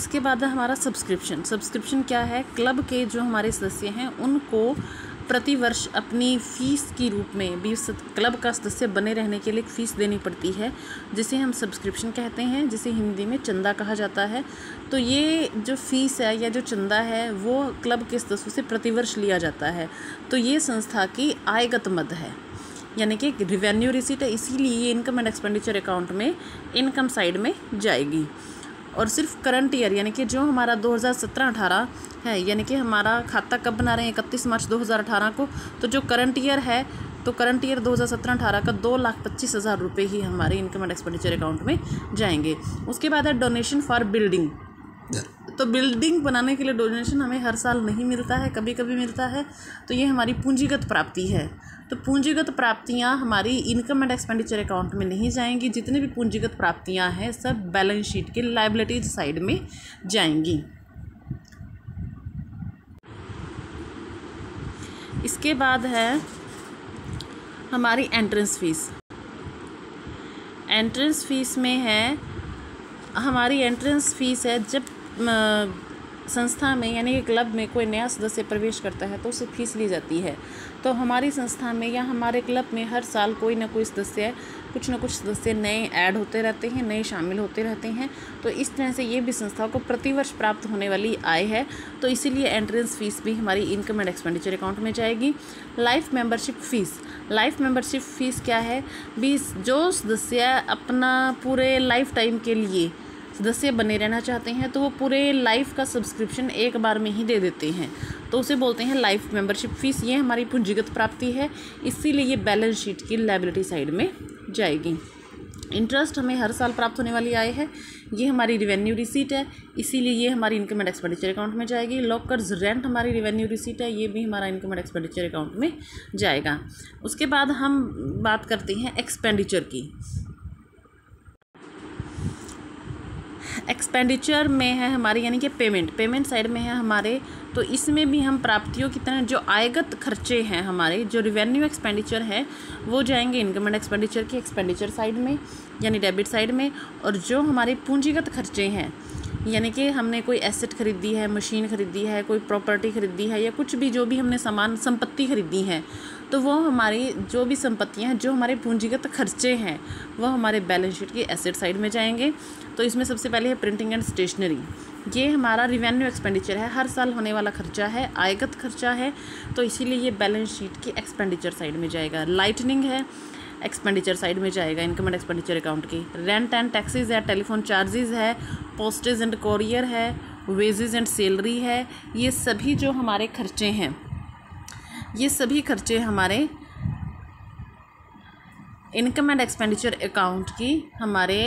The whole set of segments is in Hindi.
इसके बाद है हमारा सब्सक्रिप्शन। सब्सक्रिप्शन क्या है? क्लब के जो हमारे सदस्य हैं उनको प्रतिवर्ष अपनी फ़ीस के रूप में भी क्लब का सदस्य बने रहने के लिए एक फ़ीस देनी पड़ती है, जिसे हम सब्सक्रिप्शन कहते हैं, जिसे हिंदी में चंदा कहा जाता है। तो ये जो फ़ीस है या जो चंदा है वो क्लब के सदस्यों से प्रतिवर्ष लिया जाता है। तो ये संस्था की आयगत मद है, यानी कि रिवेन्यू रिसीट है, इसीलिए ये इनकम एंड एक्सपेंडिचर अकाउंट में इनकम साइड में जाएगी। और सिर्फ करंट ईयर यानी कि जो हमारा 2017-18 है, यानी कि हमारा खाता कब बना रहे हैं 31 मार्च 2018 को, तो जो करंट ईयर है तो करंट ईयर 2017-18 का 2,25,000 रुपये ही हमारे इनकम एंड एक्सपेंडिचर अकाउंट में जाएंगे। उसके बाद है डोनेशन फॉर बिल्डिंग। तो बिल्डिंग बनाने के लिए डोनेशन हमें हर साल नहीं मिलता है, कभी कभी मिलता है। तो ये हमारी पूंजीगत प्राप्ति है। तो पूंजीगत प्राप्तियां हमारी इनकम एंड एक्सपेंडिचर अकाउंट में नहीं जाएंगी। जितनी भी पूंजीगत प्राप्तियां हैं सब बैलेंस शीट के लायबिलिटीज साइड में जाएंगी। इसके बाद है हमारी एंट्रेंस फीस। एंट्रेंस फीस में है हमारी एंट्रेंस फीस है जब संस्था में यानी कि क्लब में कोई नया सदस्य प्रवेश करता है तो उससे फीस ली जाती है। तो हमारी संस्था में या हमारे क्लब में हर साल कोई ना कोई सदस्य कुछ ना कुछ सदस्य नए ऐड होते रहते हैं, नए शामिल होते रहते हैं। तो इस तरह से ये भी संस्था को प्रतिवर्ष प्राप्त होने वाली आय है। तो इसीलिए एंट्रेंस फीस भी हमारी इनकम एंड एक्सपेंडिचर अकाउंट में जाएगी। Life membership fees. Life membership fees क्या है? जो सदस्य अपना पूरे लाइफ टाइम के लिए सदस्य बने रहना चाहते हैं तो वो पूरे लाइफ का सब्सक्रिप्शन एक बार में ही दे देते हैं, तो उसे बोलते हैं लाइफ मेंबरशिप फ़ीस। ये हमारी पूंजीगत प्राप्ति है, इसीलिए ये बैलेंस शीट की लायबिलिटी साइड में जाएगी। इंटरेस्ट हमें हर साल प्राप्त होने वाली आय है, ये हमारी रिवेन्यू रिसीट है, इसीलिए ये हमारी इनकम एंड एक्सपेंडिचर अकाउंट में जाएगी। लॉकर्स रेंट हमारी रिवेन्यू रिसीट है, ये भी हमारा इनकम एंड एक्सपेंडिचर अकाउंट में जाएगा। उसके बाद हम बात करते हैं एक्सपेंडिचर की। एक्सपेंडिचर में है हमारी यानी कि पेमेंट साइड में है हमारे। तो इसमें भी हम प्राप्तियों की तरह जो आयगत खर्चे हैं हमारे, जो रिवेन्यू एक्सपेंडिचर है वो जाएंगे इनकम एंड एक्सपेंडिचर की एक्सपेंडिचर साइड में यानी डेबिट साइड में। और जो हमारे पूंजीगत खर्चे हैं यानी कि हमने कोई एसेट खरीदी है, मशीन खरीदी है, कोई प्रॉपर्टी खरीदी है या कुछ भी जो भी हमने सामान संपत्ति खरीदी है, तो वो हमारी जो भी संपत्तियां हैं, जो हमारे पूंजीगत खर्चे हैं वो हमारे बैलेंस शीट की एसेट साइड में जाएंगे। तो इसमें सबसे पहले है प्रिंटिंग एंड स्टेशनरी। ये हमारा रिवेन्यू एक्सपेंडिचर है, हर साल होने वाला खर्चा है, आयगत खर्चा है, तो इसीलिए ये बैलेंस शीट की एक्सपेंडिचर साइड में जाएगा। लाइटनिंग है, एक्सपेंडिचर साइड में जाएगा इनकम एंड एक्सपेंडिचर अकाउंट की। रेंट एंड टैक्सेस है, टेलीफोन चार्जेस है, पोस्टेज एंड कोरियर है, वेजेस एंड सैलरी है। ये सभी जो हमारे खर्चे हैं, ये सभी खर्चे हमारे इनकम एंड एक्सपेंडिचर अकाउंट की हमारे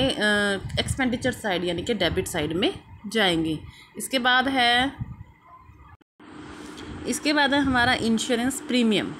एक्सपेंडिचर साइड यानी कि डेबिट साइड में जाएंगे। इसके बाद है हमारा इंश्योरेंस प्रीमियम।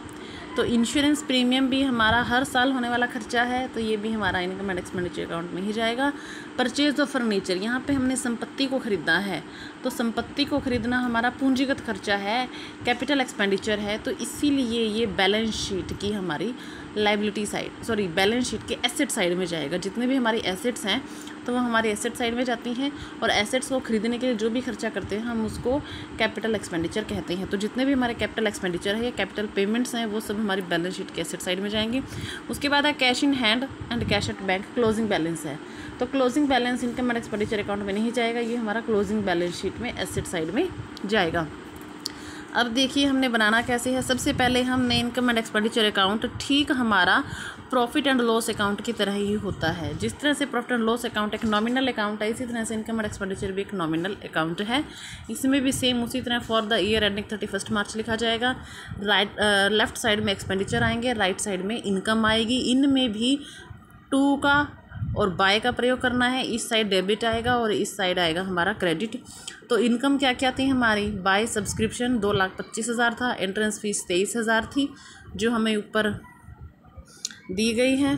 तो इंश्योरेंस प्रीमियम भी हमारा हर साल होने वाला खर्चा है, तो ये भी हमारा इनकम एंड एक्सपेंडिचर अकाउंट में ही जाएगा। परचेज ऑफ फर्नीचर, यहाँ पे हमने संपत्ति को ख़रीदना है, तो संपत्ति को ख़रीदना हमारा पूंजीगत खर्चा है, कैपिटल एक्सपेंडिचर है, तो इसीलिए ये बैलेंस शीट की हमारी लायबिलिटी साइड बैलेंस शीट के एसेट साइड में जाएगा। जितने भी हमारी एसेट्स हैं तो वो हमारी एसेट साइड में जाती हैं, और एसेट्स को खरीदने के लिए जो भी खर्चा करते हैं हम उसको कैपिटल एक्सपेंडिचर कहते हैं। तो जितने भी हमारे कैपिटल एक्सपेंडिचर है या कैपिटल पेमेंट्स हैं वो सब हमारी बैलेंस शीट के एसेट साइड में जाएंगे। उसके बाद है cash in hand and cash at bank. Closing balance है, तो closing balance income and expenditure account में नहीं जाएगा, ये हमारा क्लोजिंग बैलेंस शीट में एसेट साइड में जाएगा। अब देखिए हमने बनाना कैसे है। सबसे पहले हमने इनकम एंड एक्सपेंडिचर अकाउंट ठीक हमारा प्रॉफिट एंड लॉस अकाउंट की तरह ही होता है। जिस तरह से प्रॉफिट एंड लॉस अकाउंट एक नॉमिनल अकाउंट है, इसी तरह से इनकम एंड एक्सपेंडिचर भी एक नॉमिनल अकाउंट है। इसमें भी सेम उसी तरह फॉर द ईयर एंडिंग 31 मार्च लिखा जाएगा। लेफ्ट साइड में एक्सपेंडिचर आएंगे, राइट साइड में इनकम आएगी। इनमें भी टू का और बाय का प्रयोग करना है। इस साइड डेबिट आएगा और इस साइड आएगा हमारा क्रेडिट। तो इनकम क्या क्या थी हमारी? बाय सब्सक्रिप्शन 2,25,000 था, एंट्रेंस फीस 23,000 थी जो हमें ऊपर दी गई है।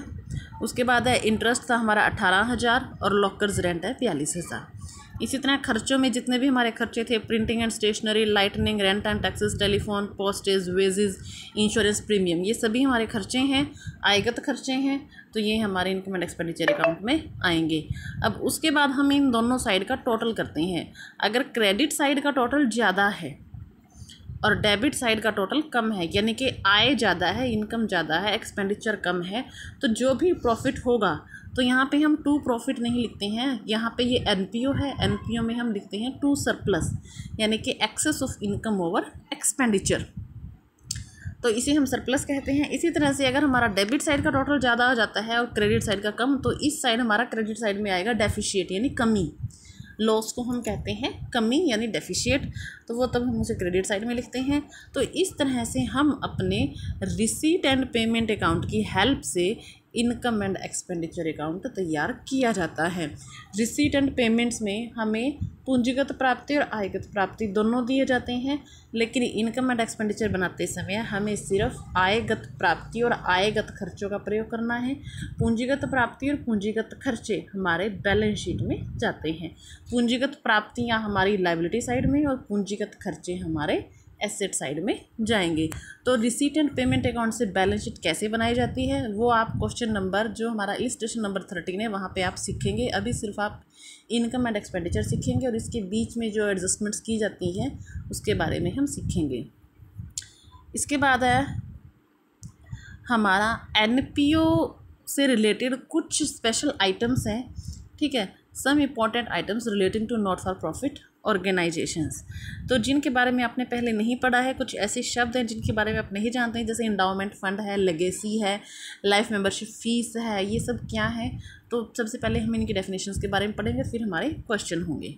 उसके बाद है इंटरेस्ट था हमारा 18,000 और लॉकर्स रेंट है 42,000। इसी तरह खर्चों में जितने भी हमारे खर्चे थे, printing and stationery, lightning, rent and taxes, telephone, postage, wages, insurance premium, ये सभी हमारे खर्चे हैं, आयगत खर्चे हैं, तो ये हमारे इनकम एंड एक्सपेंडिचर अकाउंट में आएंगे। अब उसके बाद हम इन दोनों साइड का टोटल करते हैं। अगर क्रेडिट साइड का टोटल ज़्यादा है और डेबिट साइड का टोटल कम है, यानी कि आय ज़्यादा है, इनकम ज़्यादा है, एक्सपेंडिचर कम है, तो जो भी प्रॉफिट होगा, तो यहाँ पे हम टू प्रॉफिट नहीं लिखते हैं, यहाँ पे ये एनपीओ है, एनपीओ में हम लिखते हैं टू सरप्लस, यानी कि excess of income over expenditure, तो इसे हम सरप्लस कहते हैं। इसी तरह से अगर हमारा डेबिट साइड का टोटल ज़्यादा हो जाता है और क्रेडिट साइड का कम, तो इस साइड हमारा क्रेडिट साइड में आएगा डेफिशिएट, यानी कमी। लॉस को हम कहते हैं कमी यानी डेफिशिएट, तो वो तब हम उसे क्रेडिट साइड में लिखते हैं। तो इस तरह से हम अपने रिसीट एंड पेमेंट अकाउंट की हेल्प से इनकम एंड एक्सपेंडिचर अकाउंट तैयार किया जाता है। रिसीट एंड पेमेंट्स में हमें पूंजीगत प्राप्ति और आयगत प्राप्ति दोनों दिए जाते हैं, लेकिन इनकम एंड एक्सपेंडिचर बनाते समय हमें सिर्फ आयगत प्राप्ति और आयगत खर्चों का प्रयोग करना है। पूंजीगत प्राप्ति और पूंजीगत खर्चे हमारे बैलेंस शीट में जाते हैं। पूंजीगत प्राप्तियाँ हमारी लायबिलिटी साइड में और पूंजीगत खर्चे हमारे एसेट साइड में जाएंगे। तो रिसीट एंड पेमेंट अकाउंट से बैलेंस शीट कैसे बनाई जाती है, वो आप क्वेश्चन नंबर जो हमारा इलस्ट्रेशन नंबर 13 है वहाँ पे आप सीखेंगे। अभी सिर्फ आप इनकम एंड एक्सपेंडिचर सीखेंगे और इसके बीच में जो एडजस्टमेंट्स की जाती हैं उसके बारे में हम सीखेंगे। इसके बाद है हमारा एनपीओ से रिलेटेड कुछ स्पेशल आइटम्स हैं, ठीक है, some important items relating to not for profit organisations, तो जिनके बारे में आपने पहले नहीं पढ़ा है। कुछ ऐसे शब्द हैं जिनके बारे में आप नहीं जानते हैं, जैसे इंडाउमेंट फंड है, लेगेसी है, लाइफ मेंबरशिप फीस है, ये सब क्या है। तो सबसे पहले हम इनकी डेफिनेशंस के बारे में पढ़ेंगे, फिर हमारे क्वेश्चन होंगे।